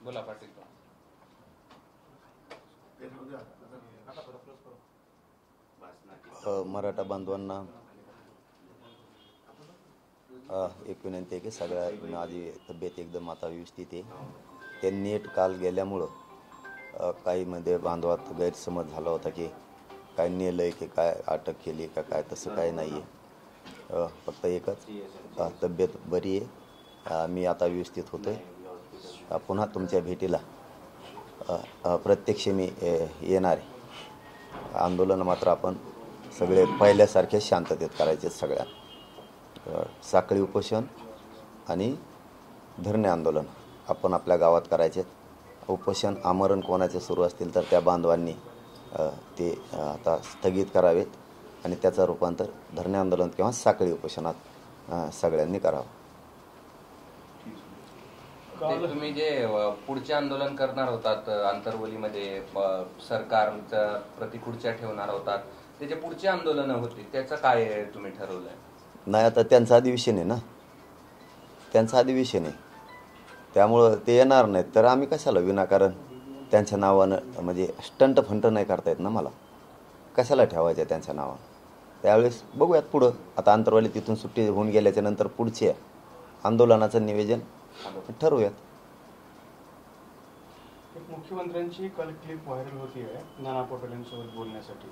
बोला पाटील. मराठा बांधवांना एक विनंती आहे की सगळ्या माझी तब्येत एकदम आता व्यवस्थित आहे. ते नेट काल गेल्यामुळं काही मध्ये बांधवात गैरसमज झाला होता की काय नेलं आहे की काय अटक केली का काय, तसं काय नाही आहे. फक्त एकच तब्येत बरी आहे, मी आता व्यवस्थित होतो आहे. पुन्हा तुमच्या भेटीला प्रत्यक्ष मी येणार आहे. आंदोलन मात्र आपण सगळे पहिल्यासारखे शांततेत करायचे. सगळ्या साखळी उपोषण आणि धरणे आंदोलन आपण आपल्या गावात करायचे. उपोषण आमरण कोणाचे सुरू असतील तर त्या बांधवांनी ते आता स्थगित करावेत आणि त्याचं रूपांतर धरणे आंदोलन किंवा साखळी उपोषणात सगळ्यांनी करावं. तुम्ही जे पुढचे आंदोलन करणार होतात आंतरवलीमध्ये, सरकारच्या प्रतिकृत्या ठेवणार होतात, त्याचे पुढचे आंदोलन होती, त्याचं काय तुम्ही ठरवलंय? नाही, आता त्यांचं अधिवेशन आहे ना, त्यांचं अधिवेशन आहे, त्यामुळं ते येणार नाहीत. तर आम्ही कशाला विनाकारण त्यांच्या नावानं म्हणजे स्टंट फंट नाही करता येत ना मला, कशाला ठेवायचं त्यांच्या नावानं. त्यावेळेस बघूयात पुढं. आता आंतरवाली तिथून सुट्टी होऊन गेल्याच्या नंतर पुढचे आंदोलनाचं नियोजन ठरवूयात. मुख्यमंत्र्यांची काल क्लिप व्हायरल होती आहे नाना पटोलेंसोबत बोलण्यासाठी,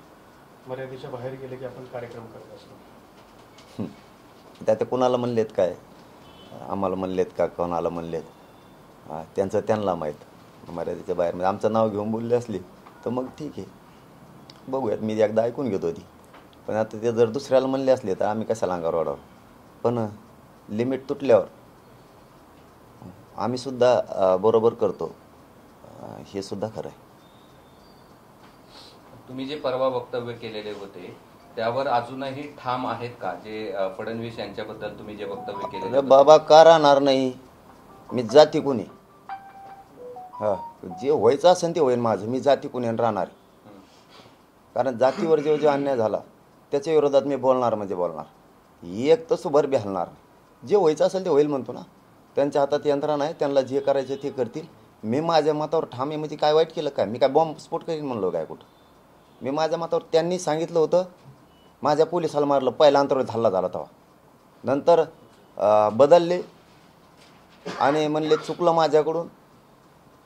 मर्यादेच्या बाहेर गेले की आपण कार्यक्रम करत असतो. त्यात कुणाला म्हणलेत काय, आम्हाला म्हणलेत का कोणाला म्हणलेत, त्यांचं त्यांना माहीत. मर्यादेच्या बाहेर म्हणजे आमचं नाव घेऊन बोलले असली तर मग ठीक आहे, बघूयात. मी एकदा ऐकून घेतो होती, पण आता ते जर दुसऱ्याला म्हणले असले तर आम्ही कशाला अंगावर वाढावं. पण लिमिट तुटल्यावर आम्ही सुद्धा बरोबर करतो, हे सुद्धा खरं आहे. तुम्ही जे परवा वक्तव्य केलेले होते त्यावर अजूनही ठाम आहेत का, जे फडणवीस यांच्याबद्दल तुम्ही जे वक्तव्य केले? बाबा का राहणार नाही, मी जाती कुणी, जे व्हायचं असेल ते होईल माझं, मी जाती कुणी राहणार. कारण जातीवर जो अन्याय झाला त्याच्या विरोधात मी बोलणार म्हणजे बोलणार, एक तसं भर बी हलणार. जे व्हायचं असेल ते होईल म्हणतो ना, त्यांच्या हातात यंत्रणा आहे, त्यांना जे करायचं ते करतील. मी माझ्या मतावर ठाम आहे. म्हणजे काय वाईट केलं काय, मी काय बॉम्ब स्फोट करीन म्हणलो काय कुठं. मी माझ्या मतावर, त्यांनी सांगितलं होतं माझ्या पोलिसाला मारलं, पहिला अंतर्गत हल्ला झाला तेव्हा, नंतर बदलले आणि म्हणले चुकलं माझ्याकडून,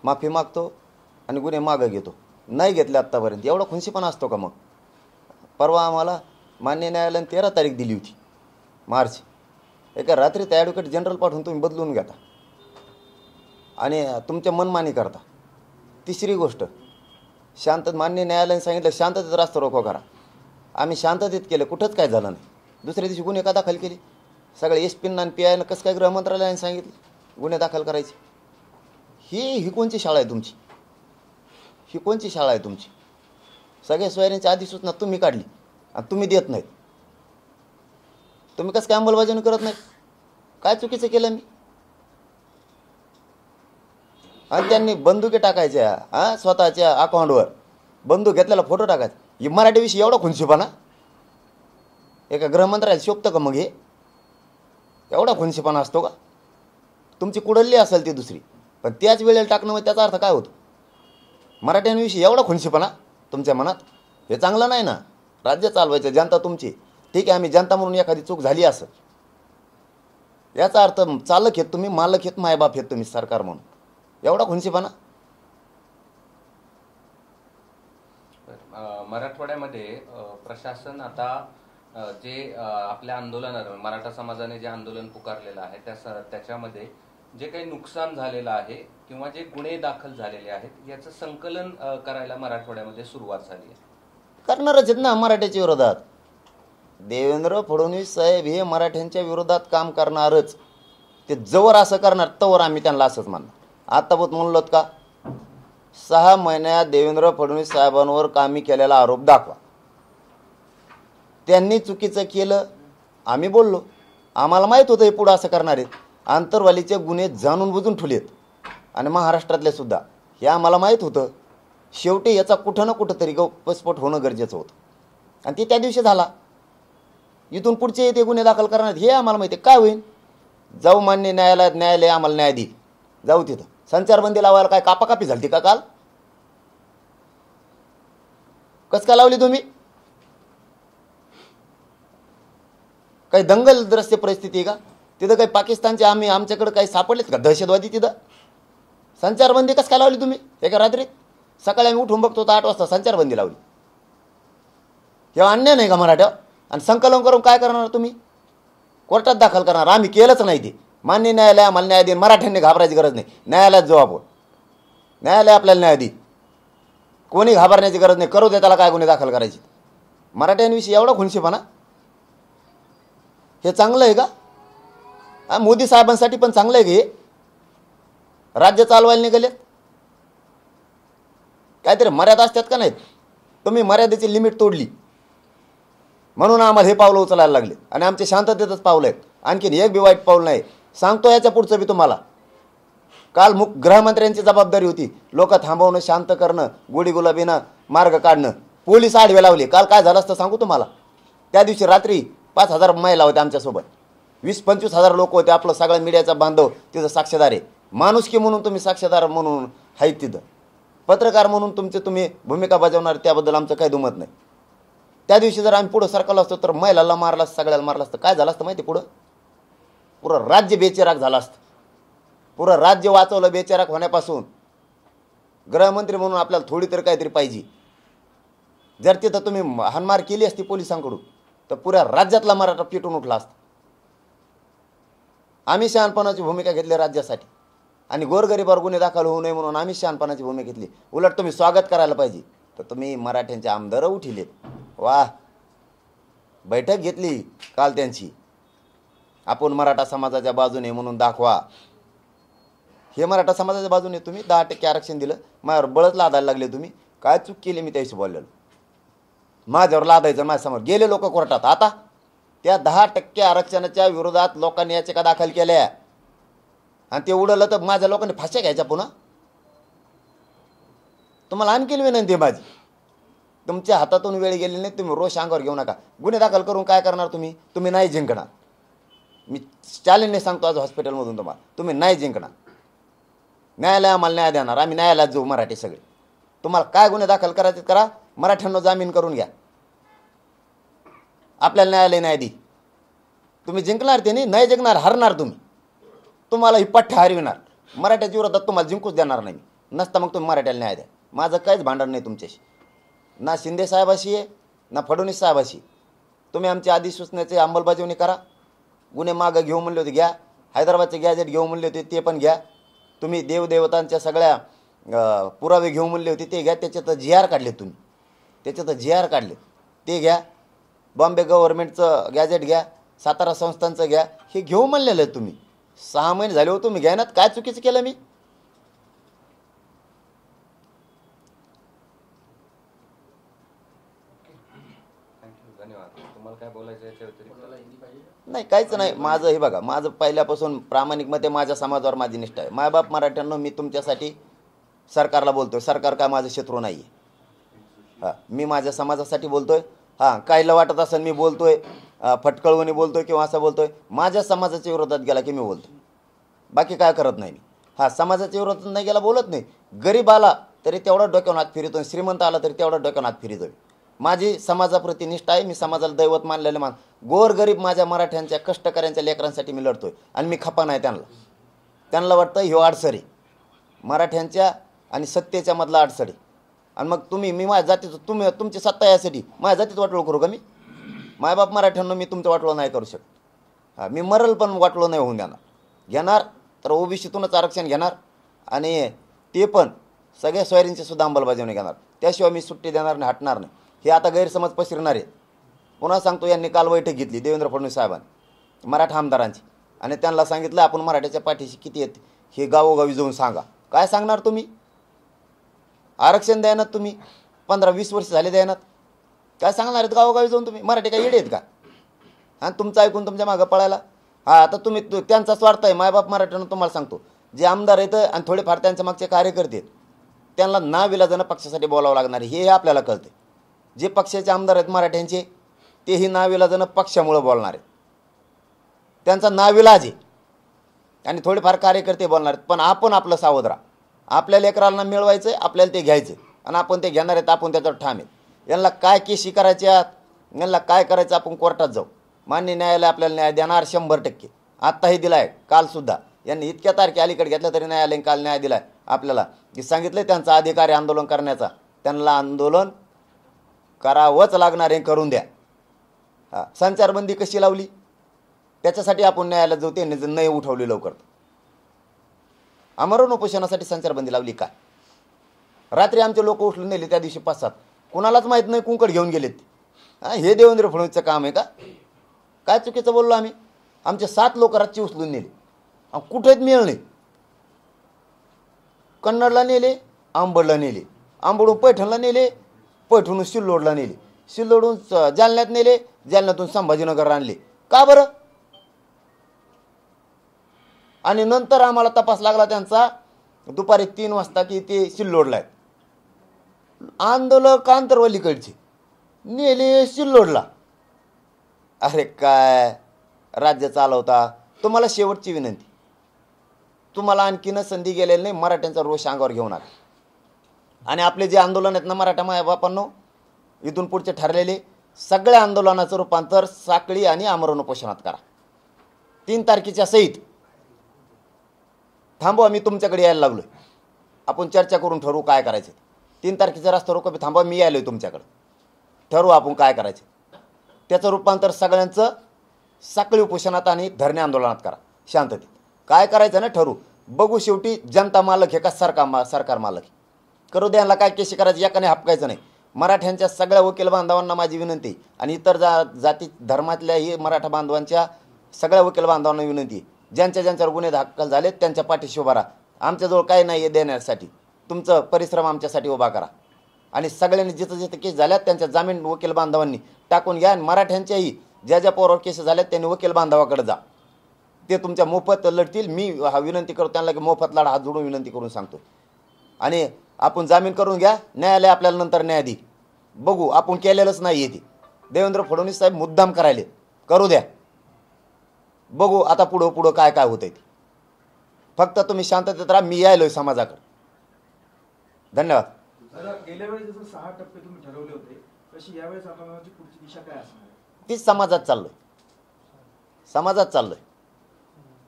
माफी मागतो आणि गुन्हे मागं घेतो. नाही घेतले आत्तापर्यंत. एवढा खुनशीपणा असतो का? मग परवा आम्हाला मान्य न्यायालयाने 13 तारीख दिली होती मार्च, एका रात्री त्या ॲडव्होकेट जनरल पाठवून तुम्ही बदलून घेता आणि तुमच्या मनमानी करता. तिसरी गोष्ट, मान्य न्यायालयाने सांगितलं शांततेत रास्ता रोको करा, आम्ही शांततेत केलं, कुठंच काय झालं नाही. दुसऱ्या दिवशी गुन्हे का दाखल केली? सगळे SP आणि PI कसं काय गृहमंत्रालयाने सांगितलं गुन्हे दाखल करायचे? ही कोणची शाळा आहे तुमची? ही कोणची शाळा आहे तुमची? सगळ्या सोयऱ्यांची अधिसूचना तुम्ही काढली आणि तुम्ही देत नाहीत. तुम्ही कसं काय अंमलबजावणी करत नाही? काय चुकीचं केलं मी? आणि त्यांनी बंदुके टाकायच्या स्वतःच्या अकाउंटवर, बंदूक घेतलेला फोटो टाकायचा. ही मराठीविषयी एवढा खुनशीपणा एका गृहमंत्र्याला शोभतं का? मग हे एवढा खुनशीपणा असतो का? तुमची कुडल्ली असेल ती दुसरी, पण त्याच वेळेला टाकणं म्हणजे त्याचा अर्थ काय होतो? मराठ्यांविषयी एवढा खुनशीपणा तुमच्या मनात, हे चांगलं नाही ना. राज्य चालवायचं, जनता तुमची, ठीक आहे. आम्ही जनता म्हणून एखादी चूक झाली असं, याचा अर्थ चालक आहेत तुम्ही, मालक आहेत, मायबाप आहेत तुम्ही सरकार म्हणून. एवढा खुनशीपणा. मराठवाड्यामध्ये प्रशासन आता जे आपल्या आंदोलनावर मराठा समाजाने जे आंदोलन पुकारलेलं आहे त्याच्यामध्ये जे काही नुकसान झालेलं आहे किंवा जे गुन्हे दाखल झालेले आहेत याचं संकलन करायला मराठवाड्यामध्ये सुरुवात झाली आहे. करणारच आहेत ना मराठ्याच्या विरोधात. देवेंद्र फडणवीस साहेब हे मराठ्यांच्या विरोधात काम करणारच. ते जवळ असं करणार तवर आम्ही त्यांना असंच म्हणणार. आता पण म्हणलोत का, 6 महिन्यात देवेंद्र फडणवीस साहेबांवर कामी केलेला आरोप दाखवा. त्यांनी चुकीचं केलं, आम्ही बोललो, आम्हाला माहीत होतं हे पुढं असं करणार आहेत. आंतरवालीचे गुन्हे जाणून बुजून ठेवलेत आणि महाराष्ट्रातले सुद्धा, हे आम्हाला माहीत होतं. शेवटी याचा कुठं ना कुठं तरी गौप्यस्फोट होणं गरजेचं होतं आणि ते त्या दिवशी झाला. इथून पुढचे ते गुन्हे दाखल करणार हे आम्हाला माहिती आहे. काय होईल? जाऊ मान्य न्यायालयात, न्यायालय आम्हाला न्याय देईल, जाऊ तिथं संचारबंदी लावायला काय कापाकापी झाली का काल? कस का लावली तुम्ही? काही दंगलग्रस्त परिस्थिती आहे का तिथं? काही पाकिस्तानचे आमच्याकडे काही सापडलेत का दहशतवादी तिथं? संचारबंदी कस काय लावली तुम्ही एका रात्रीत? सकाळी आम्ही उठून बघतो तर 8 वाजता संचारबंदी लावली. हे अन्याय नाही का मराठा? आणि संकलन करून काय करणार तुम्ही? कोर्टात दाखल करणार. आम्ही केलंच नाही ते. मान्य न्यायालय आम्हाला न्याय देईन. मराठ्यांनी घाबरायची गरज नाही. न्यायालयात जाऊ आपण. न्यायालय आपल्याला न्याय देईल. कोणी घाबरण्याची गरज नाही. करू दे त्याला काय गुन्हे दाखल करायचे. मराठ्यांविषयी एवढा खुनशीपणा हे चांगलं आहे का? मोदी साहेबांसाठी पण चांगलं आहे की हे? राज्य चालवायला निघाले. काहीतरी मर्यादा असतात का नाहीत? तुम्ही मर्यादेची लिमिट तोडली म्हणून आम्हाला हे पावलं उचलायला लागले आणि आमचे शांततेतच पावलं आहेत. आणखीन एक बी वाईट पाऊल नाही. सांगतो याच्या पुढचं बी तुम्हाला. काल गृहमंत्र्यांची जबाबदारी होती लोक थांबवणं, शांत करणं, गोडी गुलाबीनं मार्ग काढणं. पोलीस आडवे लावले. काल काय झालं असतं सांगू तुम्हाला? त्या दिवशी रात्री 5,000 महिला होत्या आमच्यासोबत. 20-25 हजार लोक होते. आपलं सगळ्या मीडियाचा बांधव तिथं साक्षीदार आहे. माणुसकी म्हणून तुम्ही साक्षीदार म्हणून आहेत तिथं. पत्रकार म्हणून तुम्ही भूमिका बजावणार त्याबद्दल आमचं काही दुमत नाही. त्या दिवशी जर आम्ही पुढं सरकारला असतो तर महिलाला मारला असतं, सगळ्याला मारलं असतं. काय झालं असतं माहिती? पुरं राज्य बेचिराग झालं असतं. पुरं राज्य वाचवलं बेचिराग होण्यापासून. गृहमंत्री म्हणून आपल्याला थोडी तरी काहीतरी पाहिजे. जर तिथं तुम्ही हाणमार केली असती पोलिसांकडून तर पुऱ्या राज्यातला मराठा पेटून उठला असता. आम्ही शहाणपणाची भूमिका घेतली राज्यासाठी आणि गोरगरिबावर गुन्हे दाखल होऊ नये म्हणून आम्ही शहाणपणाची भूमिका घेतली. उलट तुम्ही स्वागत करायला पाहिजे. तर तुम्ही मराठ्यांचे आमदार उठिलेत. वाह, बैठक घेतली काल त्यांची. आपण मराठा समाजाच्या बाजूने म्हणून दाखवा. हे मराठा समाजाच्या बाजूने तुम्ही 10% आरक्षण दिलं. माझ्यावर बळच लादायला लागले तुम्ही. काय चूक केली मी त्याशी बोललेलो? माझ्यावर लादायचं माझ्यासमोर. गेले लोक कोर्टात. आता त्या 10% आरक्षणाच्या विरोधात लोकांनी याचिका दाखल केल्या आणि ते उडवलं तर माझ्या लोकांनी फाश्या घ्यायच्या पुन्हा. तुम्हाला आणखी विनंती आहे माझी. तुमच्या हातातून वेळ गेली नाही. तुम्ही रोष अंगावर घेऊ नका. गुन्हे दाखल करून काय करणार तुम्ही? तुम्ही नाही जिंकणार. मी चॅलेंजने सांगतो आज हॉस्पिटलमधून तुम्हाला. तुम्ही नाही जिंकणार. न्यायालय आम्हाला न्याय देणार. आम्ही न्यायालयात जाऊ मराठी सगळे. तुम्हाला काय गुन्हे दाखल करायचे करा. मराठ्यांना जामीन करून घ्या. आपल्याला न्यायालय न्याय देईल. तुम्ही जिंकणार ते नाही जिंकणार. हरणार तुम्ही. तुम्हाला ही पठ्ठ हरविणार. मराठ्याच्या विरोधात तुम्हाला जिंकूच देणार नाही. नसता मग तुम्ही मराठ्याला न्याय द्या. माझं काहीच भांडण नाही तुमच्याशी. ना शिंदे साहेबाशी आहे ना फडणवीस साहेबाशी. तुम्ही आमच्या अधिसूचनेची अंमलबजावणी करा. गुन्हे मागं घेऊ म्हणले होते घ्या. हैदराबादचे गॅजेट घेऊ म्हणले होते ते पण घ्या. तुम्ही देवदेवतांच्या सगळ्या पुरावे घेऊ म्हणले होते ते घ्या. त्याच्यात GR काढले तुम्ही. त्याच्यात GR काढले ते घ्या. बॉम्बे गव्हर्नमेंटचं गॅजेट घ्या. सातारा संस्थांचं घ्या. हे घेऊ म्हणलेलं आहे तुम्ही. 6 महिने झाले हो तुम्ही घ्यायनात. काय चुकीचं केलं मी? धन्यवाद. तुम्हाला काय बोलायचं याच्या व्यतिरिक्त? नाही, काहीच नाही. माझं हे बघा, माझं पहिल्यापासून प्रामाणिक मते माझ्या समाजावर माझी निष्ठा आहे. मायबाप मराठ्यांनो, मी तुमच्यासाठी सरकारला बोलतोय. सरकार काय माझं शत्रू नाही आहे. हां, मी माझ्या समाजासाठी बोलतोय. हां, काहीला वाटत असेल मी बोलतोय फटकळवणी बोलतोय किंवा असं बोलतोय. माझ्या समाजाच्या विरोधात गेला की मी बोलतो. बाकी काय करत नाही मी. हां, समाजाच्या विरोधात नाही गेला बोलत नाही. गरीब आला तरी तेवढा डोक्यावर हात फिरतोय. श्रीमंत आला तरी तेवढा डोक्यावर हात फिरतोय. माझी समाजाप्रती निष्ठा आहे. मी समाजाला दैवत मानलेलं गोरगरीब माझ्या मराठ्यांच्या कष्टकऱ्यांच्या लेकरांसाठी मी लढतोय आणि मी खपा नाही त्यांना वाटतं ह्यो अडसर आहे मराठ्यांच्या आणि सत्तेच्या मधला अडसर आहे. आणि मग मी माझ्या जातीचं तुमची सत्ता यासाठी माझ्या जातीत वाटोळ करू का मी? मायबाप मराठ्यांना मी तुमचं वाटोळं नाही करू शकत. हां, मी मरल पण वाटोळं नाही होऊन घेणार तर OBCतूनच आरक्षण घेणार आणि ते पण सगळ्या सोयरींची सुद्धा अंमलबजावणी घेणार. त्याशिवाय मी सुट्टी देणार नाही, हटणार नाही. हे आता गैरसमज पसरणार आहेत. पुन्हा सांगतो, यांनी काल बैठक घेतली देवेंद्र फडणवीस साहेबांनी मराठा आमदारांची आणि त्यांना सांगितलं आपण मराठ्याच्या पाठीशी किती आहेत हे गावोगावी जाऊन सांगा. काय सांगणार तुम्ही? आरक्षण द्यायनात तुम्ही. 15-20 वर्ष झाले द्यायनात. काय सांगणार आहेत गावोगावी जाऊन तुम्ही? मराठी काय येडे आहेत का? हां, तुमचं ऐकून तुमच्या मागं पळायला. हां, आता तुम्ही त्यांचा स्वार्थ आहे. मायबाप मराठ्यांना तुम्हाला सांगतो, जे आमदार आहेत आणि थोडेफार त्यांच्या मागचे कार्यकर्ते आहेत त्यांना नाविलाजानं पक्षासाठी बोलावं लागणार हे आपल्याला कळते. जे पक्षाचे आमदार आहेत मराठ्यांचे तेही नाविलाजानं पक्षामुळं बोलणार आहेत. त्यांचा नाविलाज आहे. आणि थोडेफार कार्यकर्ते बोलणार आहेत, पण आपण आपलं सावध राहा. आपल्या लेकरांना मिळवायचं आहे, आपल्याला ते घ्यायचं आणि आपण ते घेणार आहेत, आपण त्याच्यावर ठाम आहेत. यांना काय केशी करायच्यात, यांना काय करायचं आपण कोर्टात जाऊ. मान्य न्यायालय आपल्याला न्याय देणार 100%. आत्ताही दिला आहे, कालसुद्धा यांनी इतक्या तारखे अलीकडे घेतल्या तरी न्यायालयाने काल न्याय दिला आहे आपल्याला, की सांगितलं त्यांचा अधिकार आहे आंदोलन करण्याचा, त्यांना आंदोलन करावंच लागणार आहे, करून द्या. संचारबंदी कशी लावली त्याच्यासाठी आपण न्यायालयात जाऊ, त्यांनी जर नाही उठवली लवकर. आमरण उपोषणासाठी संचारबंदी लावली काय? रात्री आमचे लोक उठलून नेले त्या दिवशी 5-7, कुणालाच माहीत नाही कुंकड घेऊन गेलेत. हे देवेंद्र फडणवीसचं काम आहे का? काय चुकीचं बोललो आम्ही? आमचे 7 लोक रात्री उचलून नेले, कुठेच मिळलं नाही. कन्नडला नेले, आंबडला नेले, आंबडून पैठणला नेले, पैठणून सिल्लोडला नेले, सिल्लोडून जालन्यात नेले, जालन्यातून संभाजीनगर आणले. का बरं? आणि नंतर आम्हाला तपास लागला त्यांचा दुपारी 3 वाजता की ते सिल्लोडला आहेत. आंदोलक आंतरवलीकडचे नेले सिल्लोडला. अरे काय राज्य चालवता? तुम्हाला शेवटची विनंती, तुम्हाला आणखीन संधी गेलेली नाही, मराठ्यांचा रोष अंगावर घेऊन आला. आणि आपले जे आंदोलन आहेत ना मराठा मायबापांनो, इथून पुढचे ठरलेले सगळ्या आंदोलनाचं रूपांतर साखळी आणि आमरण उपोषणात करा. 3 तारखेच्या सहित थांबवा. मी तुमच्याकडे यायला लागलोय, आपण चर्चा करून ठरवू काय करायचं. 3 तारखेचा रस्ता रोको थांबवा, मी यायलोय तुमच्याकडे, ठरवू आपण काय करायचं. त्याचं रूपांतर सगळ्यांचं साखळी उपोषणात आणि धरणे आंदोलनात करा, शांततेत. काय करायचं ना ठरवू. बघू शेवटी जनता मालक हे का सरकार मालक. करू द्यायला काय केशी करायची, एकाने हपकायचं नाही. मराठ्यांच्या सगळ्या वकील बांधवांना माझी विनंती, आणि इतर जाती धर्मातल्याही मराठा बांधवांच्या सगळ्या वकील बांधवांना विनंती, ज्यांच्यावर गुन्हे दाखल झालेत त्यांच्या पाठीशी उभा राहा. आमच्याजवळ काही नाही आहे देण्यासाठी, तुमचं परिश्रम आमच्यासाठी उभा करा. आणि सगळ्यांनी जिथं जिथं केस झाल्यात त्यांच्या जामीन वकील बांधवांनी टाकून घ्या. आणि मराठ्यांच्याही ज्या ज्या पोरावर केस झाल्यात त्यांनी वकील बांधवाकडे जा, ते तुमच्या मोफत लढतील. मी विनंती करतो त्यांना की मोफत लढा, हात जोडून विनंती करून सांगतो. आणि आपण जामीन करून घ्या, न्यायालय आपल्याला नंतर न्याय देईल. बघू, आपण केलेलंच नाही आहे ते. देवेंद्र फडणवीस साहेब मुद्दाम करायले, करू द्या. बघू आता पुढं काय काय होतंय ते. फक्त तुम्ही शांततेत राहा, मी यायलोय समाजाकडे. धन्यवाद. गेल्या वेळेस जसं 6 टप्पे तुम्ही ठरवले होते, तशी यावेळेस आंदोलनाची पुढची दिशा काय असणार? तीच समाजात चाललोय.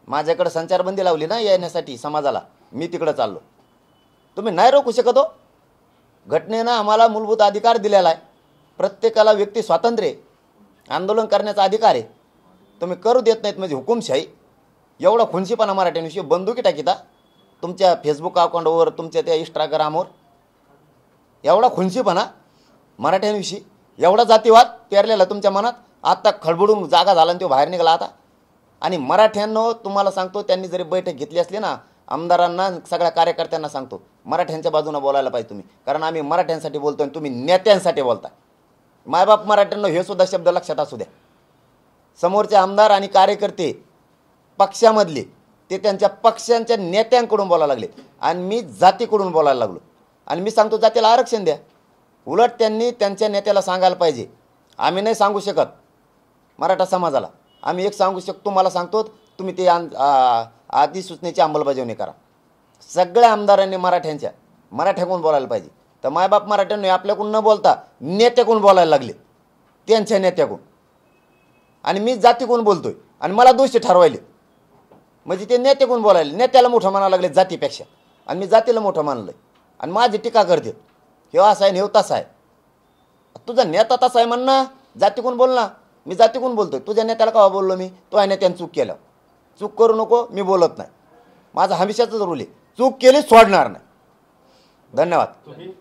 माझ्याकडे संचारबंदी लावली ना येण्यासाठी समाजाला, मी तिकडे चाललो. तुम्ही नाही रोखू शकत हो. घटनेनं आम्हाला मूलभूत अधिकार दिलेला आहे. प्रत्येकाला व्यक्ती स्वातंत्र्य आहे, आंदोलन करण्याचा अधिकार आहे. तुम्ही करू देत नाहीत म्हणजे हुकुमशाही. एवढा खुनशीपणा मराठ्यांविषयी बंदुकी टाकीता तुमच्या फेसबुक अकाउंटवर, तुमच्या त्या इंस्टाग्रामवर. एवढा खुनशीपणा मराठ्यांविषयी, एवढा जातीवाद पेरलेला तुमच्या मनात. आत्ता खडबडून जागा झाला आणि तो बाहेर निघाला आता. आणि मराठ्यांनो तुम्हाला सांगतो, त्यांनी जरी बैठक घेतली असली ना, आमदारांना सगळ्या कार्यकर्त्यांना सांगतो, मराठ्यांच्या बाजूने बोलायला पाहिजे तुम्ही. कारण आम्ही मराठ्यांसाठी बोलतो आणि तुम्ही नेत्यांसाठी बोलताय. मायबाप मराठ्यांना हे सुद्धा शब्द लक्षात असू द्या. समोरचे आमदार आणि कार्यकर्ते पक्षामधले, ते त्यांच्या पक्षांच्या नेत्यांकडून बोलायला लागले आणि मी जातीकडून बोलायला लागलो. आणि मी सांगतो जातीला आरक्षण द्या. उलट त्यांनी त्यांच्या नेत्याला सांगायला पाहिजे. आम्ही नाही सांगू शकत मराठा समाजाला, आम्ही एक सांगू शकतो, तुम्हाला सांगतो, तुम्ही ते अधिसूचनेची अंमलबजावणी करा. सगळ्या आमदारांनी मराठ्याकडून बोलायला पाहिजे. तर मायबाप मराठ्यांनी आपल्याकडून न बोलता नेत्याकडून बोलायला लागले, त्यांच्या नेत्याकडून. आणि मी जातीकडून बोलतोय आणि मला दोषी ठरवायले. म्हणजे ते नेत्याकडून बोलायले, नेत्याला मोठं म्हणायला लागले जातीपेक्षा, आणि मी जातीला मोठं मानलंय. आणि माझी टीका करते, हे असं आहे हे तसं आहे. तुझा नेता तसा आहे म्हण ना, जातीकडून बोल ना. मी जातीकडून बोलतोय, तुझ्या नेत्याला केव्हा बोललो मी? तो आहे नेत्याने चूक केलं, चूक करू नको, मी बोलत नाही. माझा हमेशाचाच रूल आहे, चूक केली सोडणार नाही. धन्यवाद.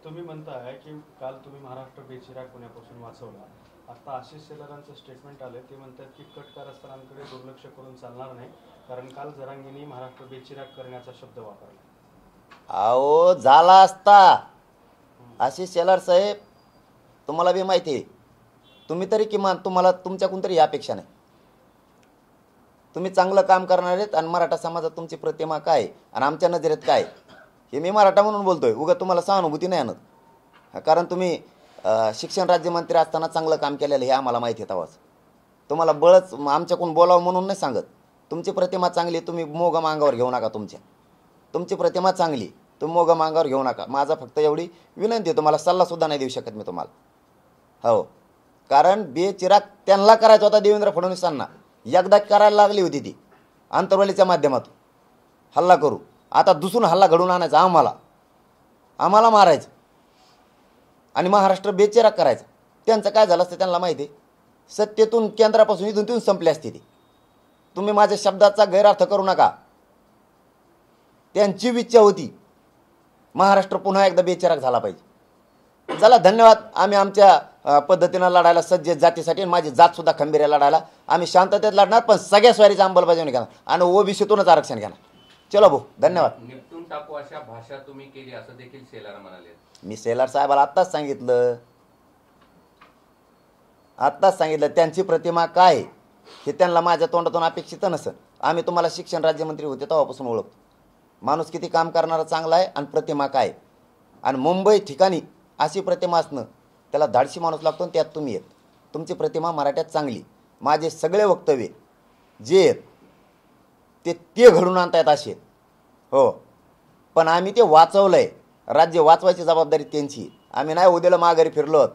तुम्ही म्हणताय की काल तुम्ही महाराष्ट्र बेचिराग पुण्यापासून वाचवला. आता आशिष शेलारांचं स्टेटमेंट आलं, ते म्हणतात की कट कारस्थानांकडे दुर्लक्ष करून चालणार नाही, कारण काल जरांगींनी महाराष्ट्र बेचिराग करण्याचा शब्द वापरला. अहो झाला असता आशिष शेलार साहेब, तुम्हाला बी माहिती आहे. तुम्ही तरी किमान तुम्हाला तुमच्याकडून तरी यापेक्षा नाही. तुम्ही चांगलं काम करणार आहेत आणि मराठा समाजात तुमची प्रतिमा काय आणि आमच्या नजरेत काय, हे मी मराठा म्हणून बोलतोय. उगा तुम्हाला सहानुभूती नाही आणत, कारण तुम्ही शिक्षण राज्यमंत्री असताना चांगलं काम केलेलं हे आम्हाला माहिती आहे. तेव्हाच तुम्हाला बळच आमच्याकडून बोलावं म्हणून नाही सांगत. तुमची प्रतिमा चांगली, तुम्ही मोगम अंगावर घेऊ नका. तुमची प्रतिमा चांगली, तुम्ही मोगम अंगावर घेऊ नका. माझा फक्त एवढी विनंती आहे, तुम्हाला सल्लासुद्धा नाही देऊ शकत मी तुम्हाला. हो, कारण बेचिराग त्यांना करायचा होता देवेंद्र फडणवीसांना. एकदा करायला लागली होती ती आंतरवालीच्या माध्यमातून हल्ला करू. आता दुसरून हल्ला घडवून आणायचा आम्हाला मारायचं आणि महाराष्ट्र बेचिराग करायचा. त्यांचं काय झालं असतं त्यांना माहिती आहे. सत्तेतून केंद्रापासून इथून संपली असते ती. तुम्ही माझ्या शब्दाचा गैरअर्थ करू नका. त्यांची इच्छा होती महाराष्ट्र पुन्हा एकदा बेचिराग झाला पाहिजे. चला धन्यवाद. आम्ही आमच्या पद्धतीनं लढायला सज्ज जातीसाठी, माझी जातसुद्धा खंबीर आहे लढायला. आम्ही शांततेत लढणार, पण सगळ्या स्वारीची अंमलबजावणी घेणार आणि ओबीसीतूनच आरक्षण घेणार. चलो भाऊ, धन्यवाद. निपटून टाकू अशा भाषा तुम्ही केली असं देखील शेलार म्हणाले. मी शेलार साहेबाला आत्ताच सांगितलं त्यांची प्रतिमा काय हे त्यांना माझ्या तोंडातून अपेक्षित नसेल. आम्ही तुम्हाला शिक्षण राज्यमंत्री होते तेव्हापासून ओळखतो. माणूस किती काम करणारा चांगला आहे आणि प्रतिमा काय. आणि मुंबई ठिकाणी अशी प्रतिमा असणं त्याला धाडशी माणूस लागतो आणि त्यात तुम्ही येत. तुमची प्रतिमा मराठ्यात चांगली. माझे सगळे वक्तव्य जे आहेत ते घडून आणतायत असे. हो, पण आम्ही ते वाचवलं आहे. राज्य वाचवायची जबाबदारी त्यांची. आम्ही नाही उद्याला माघारी फिरलो.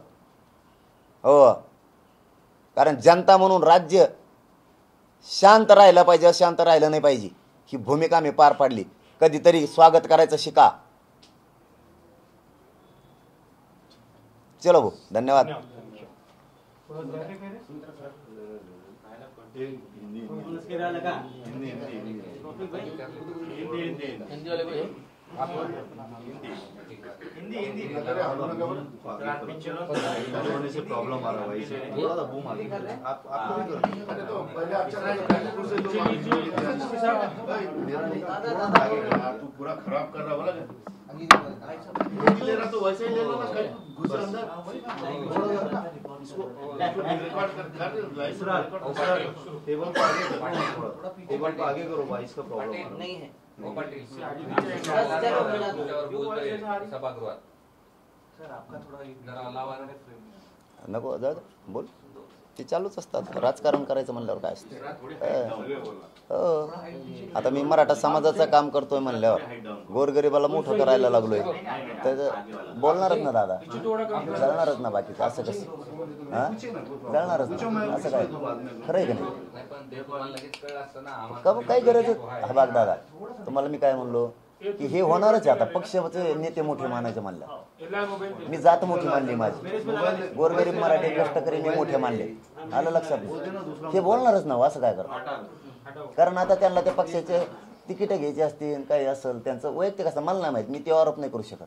हो, कारण जनता म्हणून राज्य शांत राहिलं पाहिजे, अशांत राहिलं नाही पाहिजे, ही भूमिका आम्ही पार पाडली. कधीतरी स्वागत करायचं शिका. चलो भाऊ, धन्यवाद. से प्रॉब्लम आ रहा है भाई, थोड़ा सा बूम आ रहा है. आप तू पूरा खराब कर रहा बोला ले रहा तो वैसे ही ले लो ना. घुस अंदर इसको रिकॉर्ड कर टेबल को आगे करो, टेबल को आगे करो भाई, इसका प्रॉब्लम नहीं है. सभागृहात नको जाऊ दे, बोल. ते चालूच असतात. राजकारण करायचं म्हणल्यावर काय असतं. आता मी मराठा समाजाचं काम करतोय म्हणल्यावर गोरगरिबाला मोठं करायला लागलोय तर बोलणारच ना दादा, जळणारच ना. बाकीचं असं कसं जळणारच ना, असं काय खरं आहे का नाही. काय गरज हा बाग दादा, तुम्हाला मी काय म्हणलो की हे होणारच आहे. आता पक्षाचे नेते मोठे मानायचे म्हणलं, मी जात मोठी मानली माझी. गोरगरीब मराठी कष्टकरी मी मोठे मानले. आलं लक्षात. हे बोलणारच ना, असं काय करणार. कारण आता त्यांना त्या पक्षाचे तिकीट घ्यायची असतील, काही असेल त्यांचं वैयक्तिक असं मला नाही माहीत. मी ते आरोप नाही करू शकत.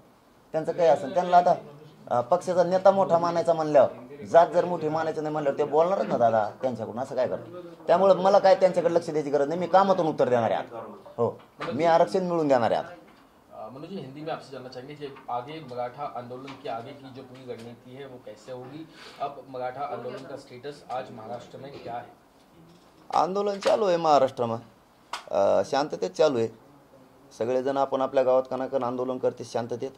त्यांचं काही असेल त्यांना आता पक्षाचा नेता मोठा मानायचा म्हणल्यावर, जात जर मोठी मानायचं नाही म्हणल्यावर ते बोलणारच ना दादा त्यांच्याकडून. असं काय करतो. त्यामुळे मला काय त्यांच्याकडे लक्ष द्यायची गरज नाही. मी कामातून उत्तर देणार आहे आता. हो, मी आरक्षण मिळून देणार आहे आता. मनोज जी, हिंदी में आपसे जानना चाहेंगे कि आगे मराठा आंदोलन के आगे की जो पूरी रणनीति है वो कैसे होगी. अब मराठा आंदोलन का स्टेटस आज महाराष्ट्र में क्या है. आंदोलन चालू आहे महाराष्ट्रामध्ये, शांततेत चालू आहे. सगळेजण आपण आपल्या गावात कणाकण आंदोलन करते शांततेत.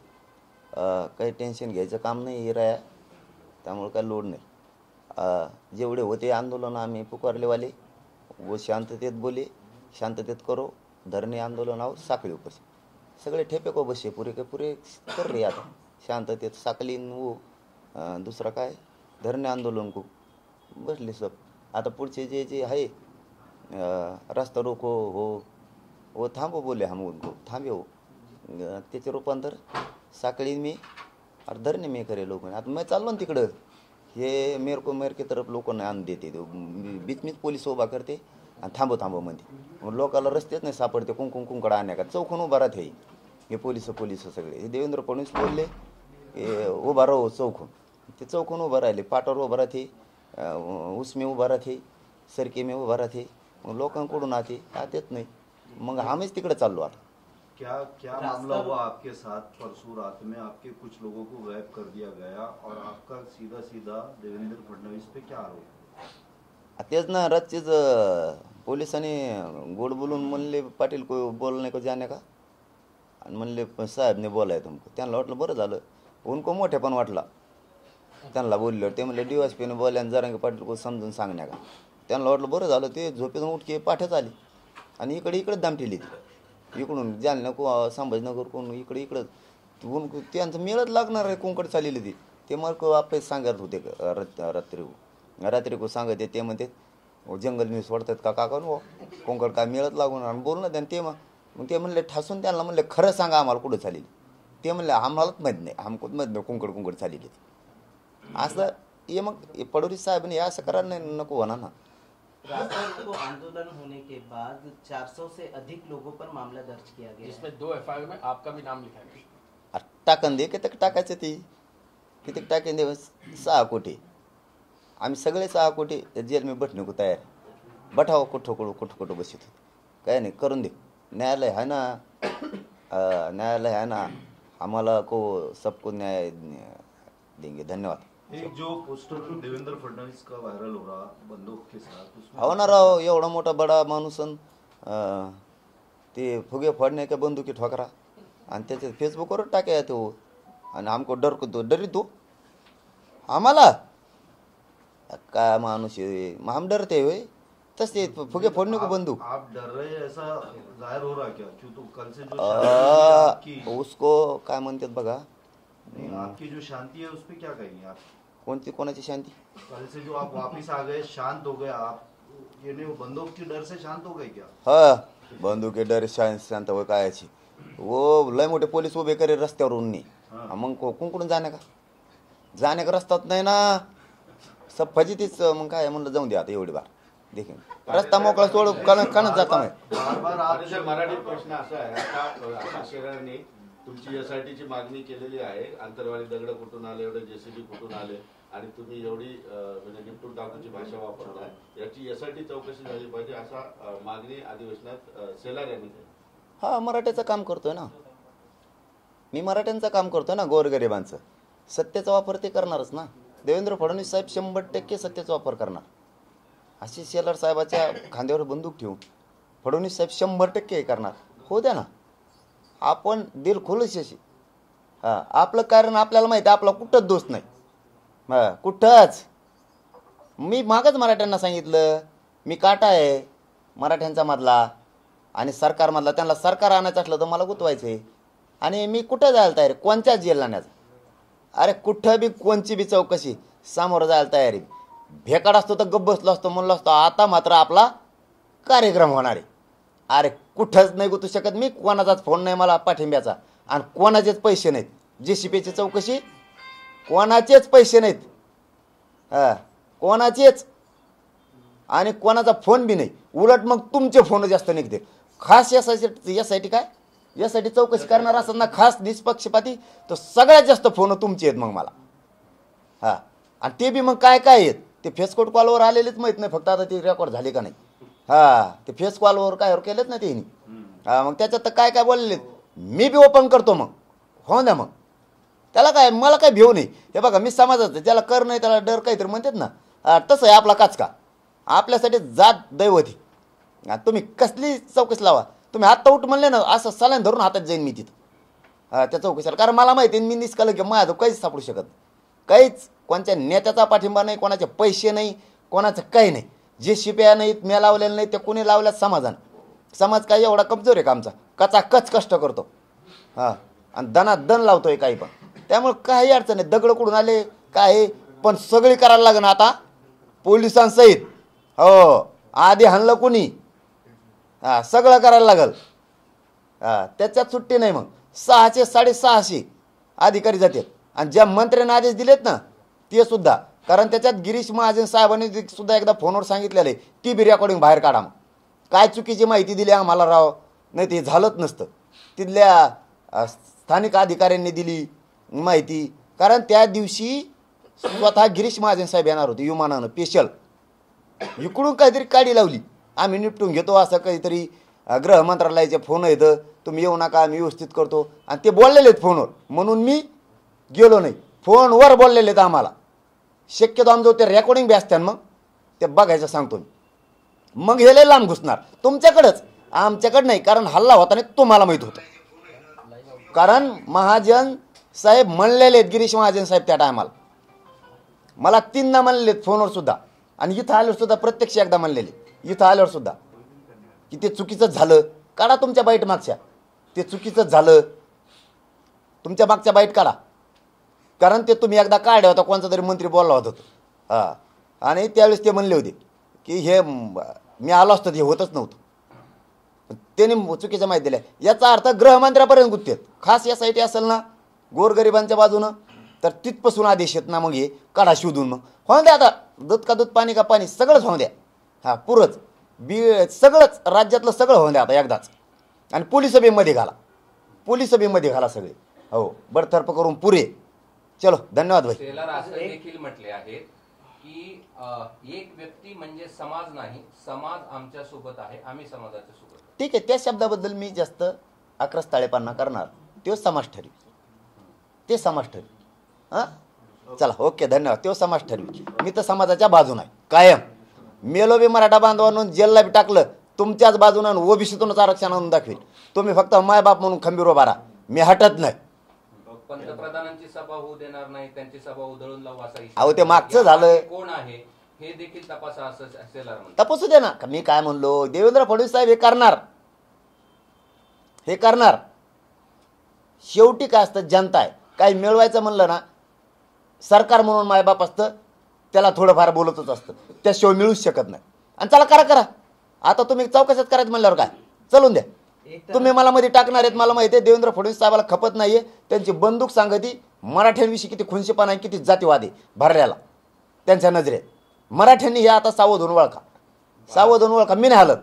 काही टेन्शन घ्यायचं काम नाही हे राया, त्यामुळे काही लोड नाही. जेवढे होते आंदोलन आम्ही पुकारलेवाले व शांततेत बोले, शांततेत करो. धरणे आंदोलन आहो साखळी उपर सगळे ठेपे को बसे पुरे के पुरे कर रहे. आता शांततेत साखलीन वो दुसरा काय धरणे आंदोलन को बसले सब. आता पुढचे जे आहे रास्ता रोको हो वो थांबो बोले हम उनको थांबे हो. त्याचे रूपांतर साखळी में और धरने में करे लोग. आता मैं चाललो ना तिकडं, हे मेरे की तरफ लोक नाही आण देते. बीच में पोलीस उभा करते आणि थांबो म्हणते. लोकांना रस्तेच नाही सापडते. कुंकड आणण्या का चौकून उभा राहते हे पोलिस सगळे. हे देवेंद्र फडणवीस बोलले उभा राहो चौकून. ते चौकून उभा राहिले, पाटावर उभा राहते, उसमें उभा राहते, सरके में उभा राहते. मग लोकांकडून आतेच नाही. मग आम्हीच तिकडे चाललो आता. क्या मामला हुआ आपके साथ परसों रात में? आपके कुछ लोगों को गायब कर दिया गया और आपका सीधा देवेंद्र फडणवीस पे क्या आरोप? तेच ना, रातचीच पोलिसांनी गोड बोलून म्हणले पाटील को बोलने को जाने का, आणि म्हणले साहेबने बोलाय तुमको. त्यांना वाटलं बरं झालं, उनको मोठे पण वाटला त्यांना बोलले. ते म्हणले DSPने बोलल्याने जरांगे पाटील को समजून सांगण्या का. त्यांना वाटलं बरं झालं. ते झोपेतून उठके पाठच आली. आणि इकडे दामटेली ती इकडून जालना संभाजीनगर कोण इकडं त्यांचं मेळच लागणार आहे. कोंकड चाललेली ते मग आपले सांगत होते रात्री को सांगत ते म्हणते जंगल मी सोडतात का काका नो कोंकड काय मिळत लागून आणि बोल ना ते मग ते म्हणले ठासून त्यांना म्हणले खरं सांगा आम्हाला कुठं चालेल. ते म्हणले आम्हालाच माहीत नाही आमकोच माहीत नाही कोंकड चालेली असं ये. मग पडोरी साहेबांनी हे असं करायला नाही नको होणार ना. रास्ता रोको आंदोलन होने के बाद 400 से अधिक लोगों पर मामला दर्ज किया गया, जिसमें 2 FIR में आपका भी नाम लिखा है. टाकन दे किती टाकायचं ती किती टाकेन दे 6 कोटी आम्ही सगळे 6 कोटी जेल मी बटणे को तयार बठाव कुठं बसत होते काय नाही करून दे. न्यायालय है ना न्यायालय है ना आम्हाला को सबको न्याय देंगे. धन्यवाद. एक जो पोस्टर देवेंद्र फडणवीस का वायरल हो रहा बंदूक के साथ उसमें हो ना राव एवढा मोठा बडा माणूस ते फुगे फोडणे का बंदुकी ठोकरा आणि त्याच्यात फेसबुकवर टाकाय तो आणि आमको डरी तू आम्हाला काय माणूस हम डरते हुए तसे फुगे फोड़ने को बंदूक. आप डर रहे हैं ऐसा जाहिर हो रहा क्या? क्यों तो कल से जो शांति है आपकी उसको काय म्हणतात बघा. आपकी जो शांति है उस पे क्या कहेंगे आप? कोणाची शांती? कल से जो आप वापस आ गए शांत हो गए आप ये नहीं बंदूक की डर से शांत हो गए क्या? हाँ बंदूक के डर शांत हो काय वो लय मोठे पोलीस उभे करे रस्त्यावर उन्नी मग कुंकडून जाणे का रस्ताच नाही ना सब फजितीच. मग काय म्हणलं जाऊन दे आता एवढी बार देखील रस्ता मोकळा सोड कणच जाता नाही. मराठीत प्रश्न असा आहे आता शेरांनी तुमची एसआयटीची मागणी केलेली आहे. आंतरवाली दगड कुठून आले एवढे जेसीबी कुठून आले आणि तुम्ही एवढी म्हणजे निपटून टाकूची भाषा वापरताय. याची एसआयटी चौकशी झाली पाहिजे असा मागणी अधिवेशनात शेलार यांनी केली. हा मराठ्याचं काम करतोय ना मी मराठ्यांचं काम करतोय ना. गोरगरिबांचं सत्तेचा वापर ते करणारच ना. देवेंद्र फडणवीस साहेब 100% सत्तेचा वापर करणार. अशी शेलार साहेबाच्या खांद्यावर बंदूक ठेवून फडणवीस साहेब 100% करणार. हो द्या ना आपण दिल खुलशी. हां आपलं कारण आपल्याला माहिती आहे आपला कुठंच दोष नाही. हां कुठंच. मी मागच मराठ्यांना सांगितलं मी काटा आहे मराठ्यांचा मधला आणि सरकारमधला. त्यांना सरकार आणायचं असलं तर मला गुतवायचं आहे आणि मी कुठं जायला तयार कोणत्याच जेल आणण्याचं. अरे कुठं बी कोणची बी चौकशी सामोरं जायला तयारी. भेकाड असतो तर गप्प बसलो असतो म्हणलो असतो. आता मात्र आपला कार्यक्रम होणार आहे. अरे कुठंच नाही गुतू शकत मी. कोणाचाच फोन नाही मला पाठिंब्याचा आणि कोणाचेच पैसे नाहीत. JCPची चौकशी कोणाचेच पैसे नाहीत. हां कोणाचेच आणि कोणाचा फोन बी नाही. उलट मग तुमचे फोन जास्त निघते. खास यासाठी काय यासाठी चौकशी करणार असत ना खास निष्पक्षपाती तर सगळ्यात जास्त फोन तुमचे आहेत मग मला. हां आणि ते बी मग काय आहेत ते फेसकोट कॉलवर आलेलेच माहीत नाही. फक्त आता ते रेकॉर्ड झाले का नाही. हां ते फेस कॉलवर काय केलेत ना त्यांनी. हां मग त्याच्यात तर काय बोललेत मी बी ओपन करतो मग हो ना. मग त्याला काय मला काय भेऊ नाही. हे बघा मी समाजाचं ज्याला कर नाही त्याला डर काहीतरी म्हणतात ना तसं आहे आपला काचका. आपल्यासाठी जात दैवती. तुम्ही कसली चौकशी लावा. तुम्ही हात उठ म्हणले ना असं सलाईन धरून हातात जाईन मी तिथं त्या चौकशीला. कारण मला माहिती आहे मी निष्काल की माझं काहीच सापडू शकत काहीच. कोणत्या नेत्याचा पाठिंबा नाही कोणाचे पैसे नाही कोणाचं काही नाही. जे शिप्या नाहीत मी लावलेलं नाही ते कोणी लावल्यात समाजानं. समाज काय एवढा कमजोर आहे का आमचा कचाकच कष्ट करतो. हां आणि दनादन लावतोय काही पण. त्यामुळे काही अडचण नाही. दगड कुठून आले काय पण सगळी करायला लागणं आता पोलिसांसहित. हो आधी हाणलं कोणी हां सगळं करायला लागल. हां त्याच्यात सुट्टी नाही. मग 600 650 अधिकारी जातात आणि ज्या मंत्र्यांना आदेश दिलेत ना ते सुद्धा. कारण त्याच्यात गिरीश महाजन साहेबांनी सुद्धा एकदा फोनवर सांगितलेलं आहे ती बी रेकॉर्डिंग बाहेर काढा. मग काय चुकीची माहिती दिली आम्हाला राव नाही ते झालंच नसतं. तिथल्या स्थानिक अधिकाऱ्यांनी दिली माहिती. कारण त्या दिवशी स्वतः गिरीश महाजन साहेब येणार होते विमानानं स्पेशल. इकडून काहीतरी काडी लावली आम्ही निपटून घेतो असं काहीतरी गृह मंत्रालयाचे फोन येतं तुम्ही येऊ नका आम्ही व्यवस्थित करतो आणि ते बोललेले आहेत फोनवर म्हणून मी गेलो नाही. फोनवर बोललेले आहेत आम्हाला. शक्यतो आमचं ते रेकॉर्डिंग बी असत्या मग ते बघायचं सांगतो मी. मग हे लय लांब घुसणार तुमच्याकडंच आमच्याकडं नाही. कारण हल्ला होता नाही तुम्हाला माहीत होतं. कारण महाजन साहेब म्हणलेले आहेत गिरीश महाजन साहेब त्या टायमाला मला 3दा म्हणलेले आहेत फोनवर सुद्धा आणि इथं आल्यावर सुद्धा प्रत्यक्ष एकदा म्हणलेले इथं आल्यावर सुद्धा. की ते चुकीचं झालं, काढा तुमच्या बाईट मागच्या. ते चुकीचं झालं तुमच्या मागच्या बाईट काढा, कारण ते तुम्ही एकदा काढले होता, कोणता तरी मंत्री बोलला होता तो. हां, आणि त्यावेळेस ते म्हणले होते की हे मी आलो असतो हे होतच नव्हतं. त्याने चुकीच्या माहिती दिल्या. याचा अर्थ गृहमंत्र्यापर्यंत गुत्तेत. खास यासाठी असेल ना गोरगरिबांच्या बाजूनं, तर तिथपासून आदेश येत ना, मग हे काढा शोधून. मग होऊन द्या आता, दूध का दूध पाणी का पाणी सगळंच होऊन द्या. हां, पुरंच सगळंच राज्यातलं सगळं होऊन द्या आता एकदाच. आणि पोलीस बीमध्ये घाला, पोलीस बीमध्ये घाला सगळे. हो, बडतर्फ करून पुरे. चलो, धन्यवाद भाई. शेलार असं देखील म्हटले आहे की एक व्यक्ती म्हणजे समाज नाही, समाज आमच्या सोबत आहे, आम्ही समाजाच्या सोबत. ठीक आहे, त्या शब्दाबद्दल मी जास्त आक्रस ताळेपणा करणार. तो समाज ठरवी, ते समाज ठरवी. हां, चला, ओके, धन्यवाद. तो समाज ठरवी. मी तर समाजाच्या बाजून आहे कायम. मेलो बी मराठा बांधवांना जेलला बी टाकलं तुमच्याच बाजूनं, ओबीसीतूनच आरक्षण आणून दाखवेल. तुम्ही फक्त मायबाप म्हणून खंबीर उभा राहा, मी हटत नाही. पंतप्रधानांची सभा होऊ देणार नाही, त्यांची सभा उधळून लावू असा इशारा. अहो, ते मागचं झालं. कोण आहे हे देखील तपासा असं शेलार म्हणतात. तपासू दे ना. मी काय म्हणलो, देवेंद्र फडणवीस साहेब हे करणार, हे करणार. शेवटी काय असतं, जनता आहे. काही मिळवायचं म्हणलं ना, सरकार म्हणून मायबाप असतं, त्याला थोडंफार बोलतच असतं, त्याशिवाय मिळूच शकत नाही. आणि चला करा. आता तुम्ही चौकशात करायचं म्हणल्यावर काय, चलून द्या. तुम्ही मला मध्ये टाकणार आहेत, मला माहिती आहे. देवेंद्र फडणवीस साहेबाला खपत नाहीये. त्यांची बंदूक सांगती मराठ्यांविषयी किती खुनशेपणा आहे, किती जातीवाद आहे भरल्याला त्यांच्या नजरेत. मराठ्यांनी हे आता सावध होऊन ओळखा, सावध होऊन ओळखा. मी नाही हालत.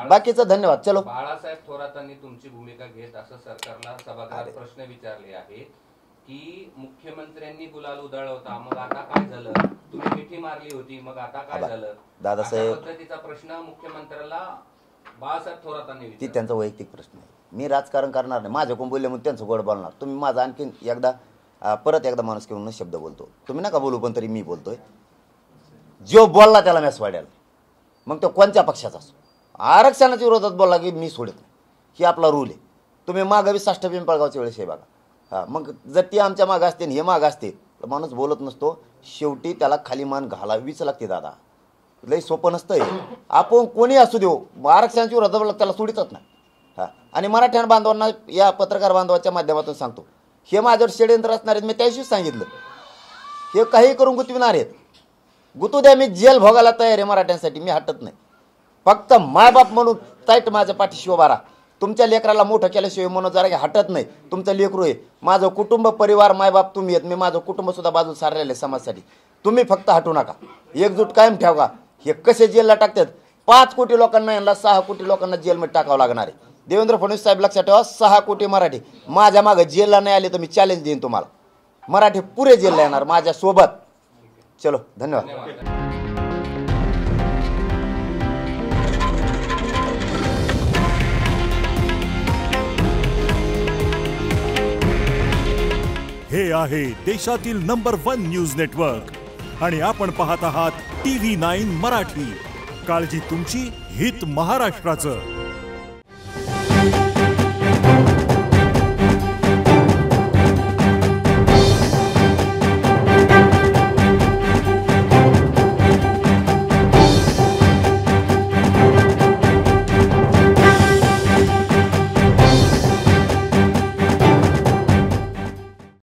बाकीचं धन्यवाद. चलो. बाळासाहेब थोरातांनी तुमची भूमिका घेत असं सरकारला सभागृहात प्रश्न विचारले आहेत की मुख्यमंत्र्यांनी गुलाल उधळला होता, मग आता काय झालं? तुम्ही मिठी मारली होती, मग आता काय झालं? दादासाहेब, पद्धतीचा प्रश्न मुख्यमंत्र्याला बाळासाहेब थोरातांनी ती त्यांचा वैयक्तिक प्रश्न आहे. मी राजकारण करणार नाही. माझ्याकडून बोलले म्हणून त्यांचं गोड बोलणार. तुम्ही माझा आणखीन एकदा परत एकदा माणूस घेऊन शब्द बोलतो. तुम्ही नका बोलू, पण तरी मी बोलतोय. जो बोलला त्याला मॅस वाढेल, मग तो कोणत्या पक्षाचा असो. आरक्षणाच्या विरोधात बोलला की मी सोडत नाही, ही आपला रूल आहे. तुम्ही मागावी साष्ट पिंपळगावच्या वेळेस हे बघा. हां, मग जर ती आमच्या मागं असते हे मागं असते तर माणूस बोलत नसतो. शेवटी त्याला खाली मान घालावीच लागते. दादा, लई सोपं नसतं हे. आपण कोणी असू देऊ, आरक्षणाच्या विरोधात बोलला त्याला सोडीतच नाही. हां, आणि मराठ्यां बांधवांना, या पत्रकार बांधवाच्या माध्यमातून सांगतो, हे माझ्यावर षडयंत्र असणार आहेत. मी त्याशिवाय सांगितलं, हे काही करून गुतविणार आहेत. गुतू द्या, मी जेल भोगायला तयार आहे मराठ्यांसाठी. मी हटत नाही. फक्त मायबाप म्हणून ताईट माझ्या पाठीशी उभा राहा. तुमच्या लेकराला मोठं केल्याशिवाय म्हणून जरा हटत नाही. तुमचं लेकरू आहे. माझं कुटुंब, परिवार, मायबाप तुम्ही आहेत. मी माझं कुटुंबसुद्धा बाजूला सारलेलं आहे समाजासाठी. तुम्ही फक्त हटू नका. एकजूट कायम ठेवा. हे कसे जेलला टाकतात? 5 कोटी लोकांना, यांना 6 कोटी लोकांना जेलमध्ये टाकावं लागणार आहे. देवेंद्र फडणवीस साहेब लक्षात ठेवा, 6 कोटी मराठी माझ्या मागं जेलला नाही आले तर मी चॅलेंज देईन तुम्हाला. मराठी पुरे जेलला येणार माझ्या सोबत. चलो, धन्यवाद. हे आहे देशातील नंबर 1 न्यूज नेटवर्क आणि आपण पाहत आहात TV9 मराठी. काळजी तुमची, हित महाराष्ट्राचं.